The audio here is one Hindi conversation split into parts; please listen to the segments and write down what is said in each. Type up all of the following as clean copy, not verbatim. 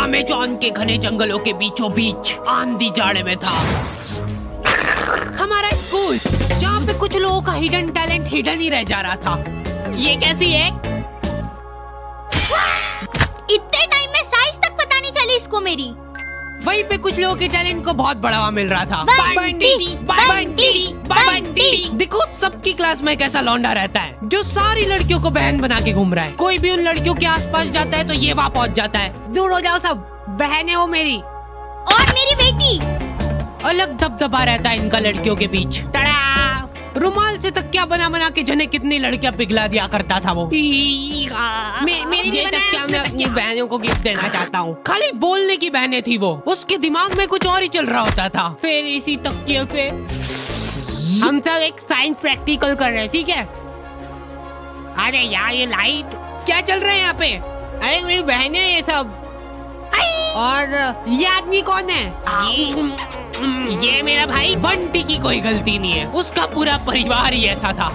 अमेजोन के घने जंगलों के बीचों बीच आंधी जाड़े में था हमारा स्कूल, जहाँ पे कुछ लोगों का हिडन टैलेंट हिडन ही रह जा रहा था। ये कैसी है? इतने टाइम में साइज तक पता नहीं चली इसको मेरी। वहीं पे कुछ लोगों के टैलेंट को बहुत बढ़ावा मिल रहा था। बंटी। देखो सबकी क्लास में एक ऐसा लौंडा रहता है जो सारी लड़कियों को बहन बना के घूम रहा है। कोई भी उन लड़कियों के आसपास जाता है तो ये वहाँ पहुँच जाता है। दूर हो जाओ सब, बहनें हो मेरी। और मेरी बेटी। अलग दबदबा रहता है इनका लड़कियों के बीच। टड़ा! रुमाल से तकिया बना बना के जने कितनी लड़कियां पिघला दिया करता था वो। मेरी ये तकिया मैं अपनी बहनों को गिफ्ट देना चाहता हूँ। खाली बोलने की बहनें थी वो, उसके दिमाग में कुछ और ही चल रहा होता था। फिर इसी तकिए पे हम सब एक साइंस प्रैक्टिकल कर रहे हैं, ठीक है? अरे यार ये लाइट क्या चल रहा है यहाँ पे? अरे मेरी बहनें ये सब। और ये आदमी कौन है? ये मेरा भाई बंटी की कोई गलती नहीं है, उसका पूरा परिवार ही ऐसा था।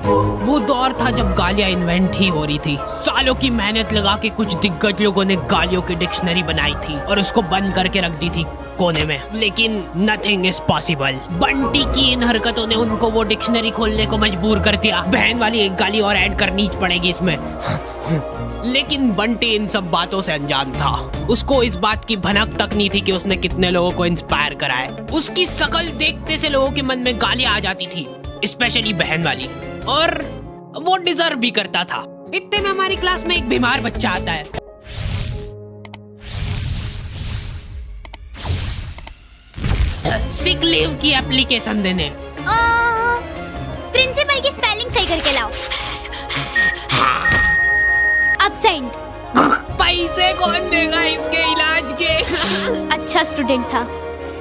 वो दौर था जब गालियां इन्वेंट ही हो रही थी। सालों की मेहनत लगा के कुछ दिग्गज लोगों ने गालियों की डिक्शनरी बनाई थी और उसको बंद करके रख दी थी कोने में। लेकिन नथिंग इज पॉसिबल। बंटी की इन हरकतों ने उनको वो डिक्शनरी खोलने को मजबूर कर दिया। बहन वाली एक गाली और ऐड करनी पड़ेगी इसमें। लेकिन बंटी इन सब बातों से अनजान था। उसको इस बात की भनक तक नहीं थी कि उसने कितने लोगों को इंस्पायर करा है। उसकी शकल देखते से लोगों के मन में गालियां आ जाती थी, स्पेशली बहन वाली, और वो डिजर्व भी करता था। इतने में हमारी क्लास में एक बीमार बच्चा आता है। सिक लीव की एप्लीकेशन देने। प्रिंसिपल की स्पेलिंग सही करके लाओ। एब्सेंट। पैसे कौन देगा इसके इलाज के? अच्छा स्टूडेंट था,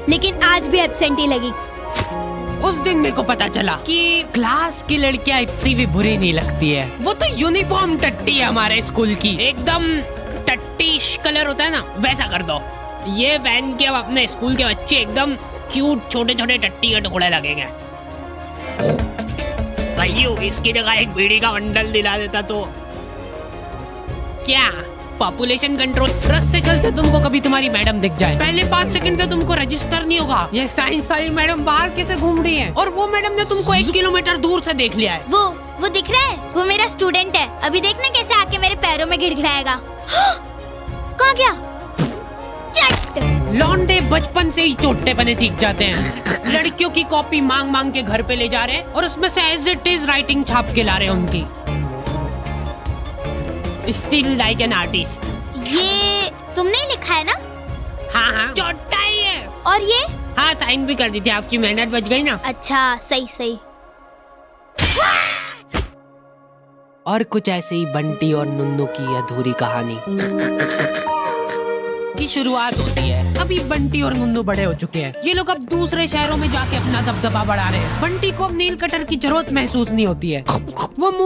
लेकिन आज भी एब्सेंट ही लगी। उस दिन मेरे को पता चला कि क्लास की लड़कियां इतनी भी बुरी नहीं लगती है। वो तो यूनिफॉर्म टट्टी है हमारे स्कूल की। एकदम टट्टीश कलर होता है ना, वैसा कर दो। ये पहन के अब अपने स्कूल के बच्चे एकदम क्यूट छोटे छोटे टट्टी के टुकड़े लगेंगे। भाइयों इसकी जगह एक बीड़ी का बंडल दिला देता तो क्या? Population control. रास्ते चलते तुमको कभी तुम्हारी मैडम दिख जाए, पहले 5 सेकंड तक तुमको रजिस्टर नहीं होगा ये साइंस वाली मैडम बाहर कैसे घूम रही है, और वो मैडम ने तुमको 1 किलोमीटर दूर से देख लिया है। वो दिख रहा है, वो मेरा स्टूडेंट है। अभी देखना कैसे आके मेरे पैरों में गिड़गिड़ाएगा। कहाँ गया? लौंडे बचपन से ही चोटे बने सीख जाते हैं। लड़कियों की कॉपी मांग मांग के घर पे ले जा रहे हैं और उसमें से एज इट इज राइटिंग छाप के ला रहे हैं उनकी। Still like an artist। ये तुमने ही लिखा है ना? हाँ चोटा ही है। और ये? हाँ साइन भी कर दी थी, आपकी मेहनत बच गई ना। अच्छा सही। और कुछ ऐसे ही बंटी और नुन्नू की अधूरी कहानी की शुरुआत होती है। अभी बंटी और नुन्नू बड़े हो चुके हैं। ये लोग अब दूसरे शहरों में जाके अपना दबदबा बढ़ा रहे हैं। बंटी को अब नील कटर की जरूरत महसूस नहीं होती है। वो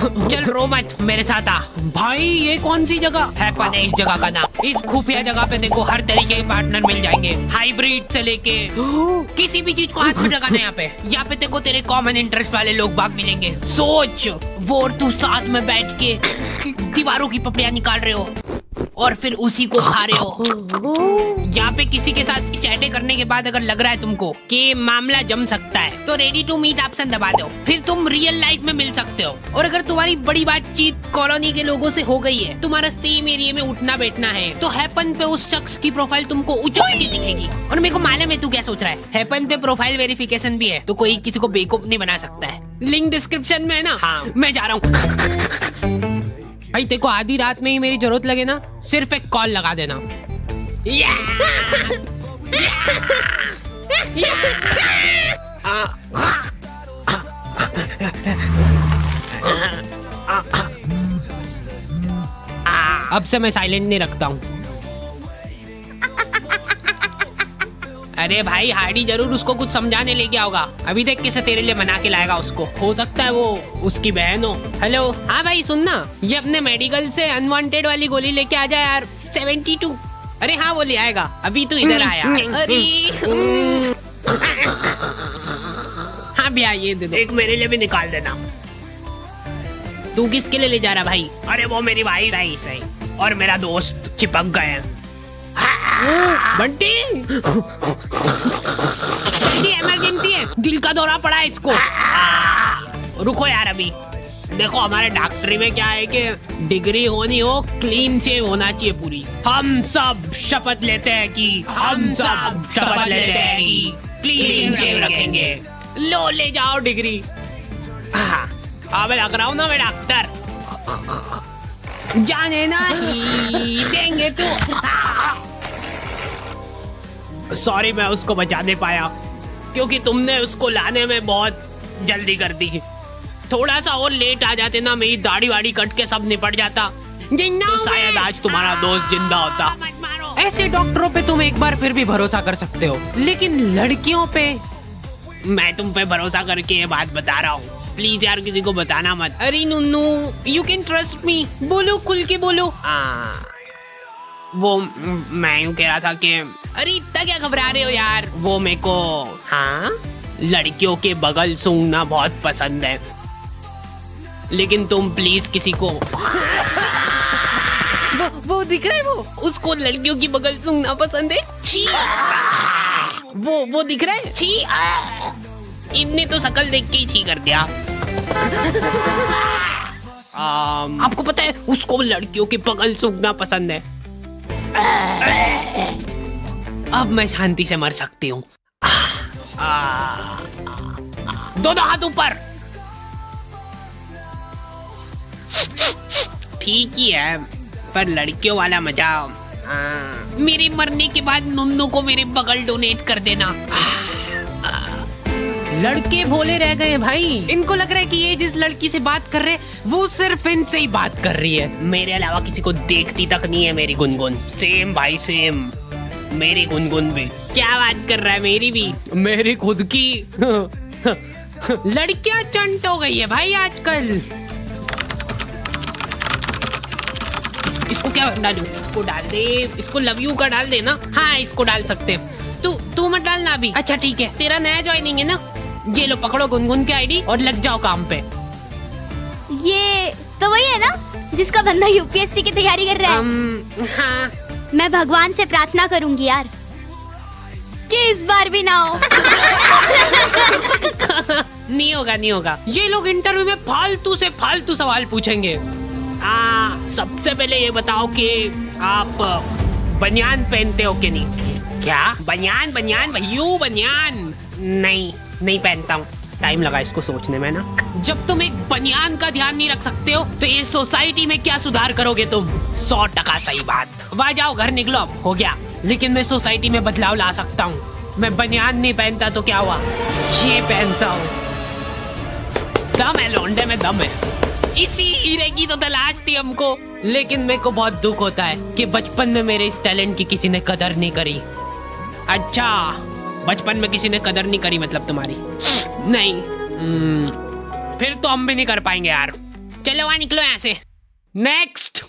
चल रो मत, मेरे साथ आ। भाई ये कौन सी जगह? हैपन है इस जगह का नाम। इस खुफिया जगह पे देखो हर तरीके के पार्टनर मिल जाएंगे, हाइब्रिड से लेके किसी भी चीज को हाथ में लगाना। यहाँ पे देखो तेरे कॉमन इंटरेस्ट वाले लोग बाग मिलेंगे। सोच, वो और तू साथ में बैठ के दीवारों की पपड़ियाँ निकाल रहे हो और फिर उसी को खा रहे हो। यहाँ पे किसी के साथ चैटे करने के बाद अगर लग रहा है तुमको कि मामला जम सकता है तो रेडी टू मीट ऑप्शन दबा दो, फिर तुम रियल लाइफ में मिल सकते हो। और अगर तुम्हारी बड़ी बातचीत कॉलोनी के लोगों से हो गई है, तुम्हारा सेम एरिया में उठना बैठना है, तो हैपन पे उस शख्स की प्रोफाइल तुमको ऊंची दिखेगी। और मेरे को मालूम है तू क्या सोच रहा है, हैपन पे प्रोफाइल वेरिफिकेशन भी है, तो कोई किसी को बेवकूफ नहीं बना सकता है। लिंक डिस्क्रिप्शन में है ना। हाँ, मैं जा रहा हूँ। भाई देखो आधी रात में ही मेरी जरूरत लगे ना, सिर्फ एक कॉल लगा देना। अब से मैं साइलेंट नहीं रखता हूँ। अरे भाई हार्डी जरूर उसको कुछ समझाने ले गया होगा, अभी देख कैसे तेरे लिए मना के लाएगा उसको। हो सकता है वो उसकी बहन हो। हेलो, हाँ भाई सुनना, ये अपने मेडिकल से अनवांटेड वाली गोली लेके आ जाए यार, 72। अरे हाँ वो ले आएगा, अभी तू इधर आया। अरे हाँ भैया ये दे दो, एक मेरे लिए भी निकाल देना। तू किसके लिए ले जा रहा भाई? अरे वो मेरी भाई सही और मेरा दोस्त चिपक गए हैं। बंटी इमरजेंसी है, दिल का दौरा पड़ा है इसको। रुको यार, अभी देखो हमारे डॉक्टरी में क्या है कि डिग्री होनी हो, क्लीन शेव होना चाहिए पूरी। हम सब शपथ लेते हैं कि क्लीन शेव रखेंगे। लो ले जाओ डिग्री। अब लग रहा हूँ ना मैं डॉक्टर, जाने ना ही देंगे तू। सॉरी मैं उसको बचा नहीं पाया क्योंकि तुमने उसको लाने में बहुत जल्दी कर दी। थोड़ा सा और लेट आ जाते ना, मेरी दाढ़ी वाड़ी कट के सब निपट जाता, तो शायद आज तुम्हारा दोस्त जिंदा होता। ऐसे डॉक्टरों पे तुम एक बार फिर भी भरोसा कर सकते हो, लेकिन लड़कियों पे मैं तुम पे भरोसा करके ये बात बता रहा हूँ। प्लीज यार किसी को बताना मत। अरे नुन्नू, यू कैन ट्रस्ट मी, बोलो खुल के बोलो। वो मैं यूँ कह रहा था कि अरे इतना क्या घबरा रहे हो यार, वो मेरे को हाँ लड़कियों के बगल सूंघना बहुत पसंद है, लेकिन तुम प्लीज किसी को वो दिख रहा है, वो उसको लड़कियों की बगल सूंघना पसंद है। छी, वो दिख रहा है। छी, इतने तो शकल देख के ही छी कर दिया। आपको पता है उसको लड़कियों की बगल सूंघना पसंद है। अब मैं शांति से मर सकती हूँ। दोनों हाथ ऊपर। ठीक ही है, पर लड़कियों वाला मजा। मेरे मरने के बाद नुन्नू को मेरे बगल डोनेट कर देना। लड़के भोले रह गए भाई, इनको लग रहा है कि ये जिस लड़की से बात कर रहे हैं वो सिर्फ इनसे ही बात कर रही है, मेरे अलावा किसी को देखती तक नहीं है मेरी गुनगुन। सेम भाई सेम, मेरी गुनगुन भी। क्या बात कर रहा है, मेरी भी, मेरी खुद की। लड़कियां चंट हो गई है भाई आजकल। इसको क्या डालूं? इसको डाल दे, इसको लव यू का डाल दे ना। हाँ इसको डाल सकते हैं। तू मत डालना अभी। अच्छा ठीक है, तेरा नया ज्वाइनिंग है ना, ये लो पकड़ो गुनगुन की आईडी और लग जाओ काम पे। ये तो वही है ना जिसका बंदा यूपीएससी की तैयारी कर रहा है। हाँ। मैं भगवान से प्रार्थना करूंगी यार कि इस बार भी ना हो। नहीं होगा। ये लोग इंटरव्यू में फालतू से फालतू सवाल पूछेंगे। सबसे पहले ये बताओ कि आप बनियान पहनते हो कि नहीं? क्या बनियान भैयू बनियान? नहीं पहनता हूँ। टाइम लगा इसको सोचने में ना। जब तुम एक बनियान का ध्यान नहीं रख सकते हो तो ये सोसाइटी में क्या सुधार करोगे तुम? 100% सही बात। वाह जाओ घर निकलो, अब हो गया। लेकिन मैं सोसाइटी में बदलाव ला सकता हूँ। मैं बनियान नहीं पहनता तो क्या हुआ, ये पहनता हूँ। दम है लौंडे में, दम है। इसी हीरे की तो तलाश थी हमको। लेकिन मेरे को बहुत दुख होता है कि बचपन में मेरे इस टैलेंट की किसी ने कदर नहीं करी। अच्छा, बचपन में किसी ने कदर नहीं करी मतलब तुम्हारी? नहीं। फिर तो हम भी नहीं कर पाएंगे यार। चलो वहां निकलो यहाँ से। नेक्स्ट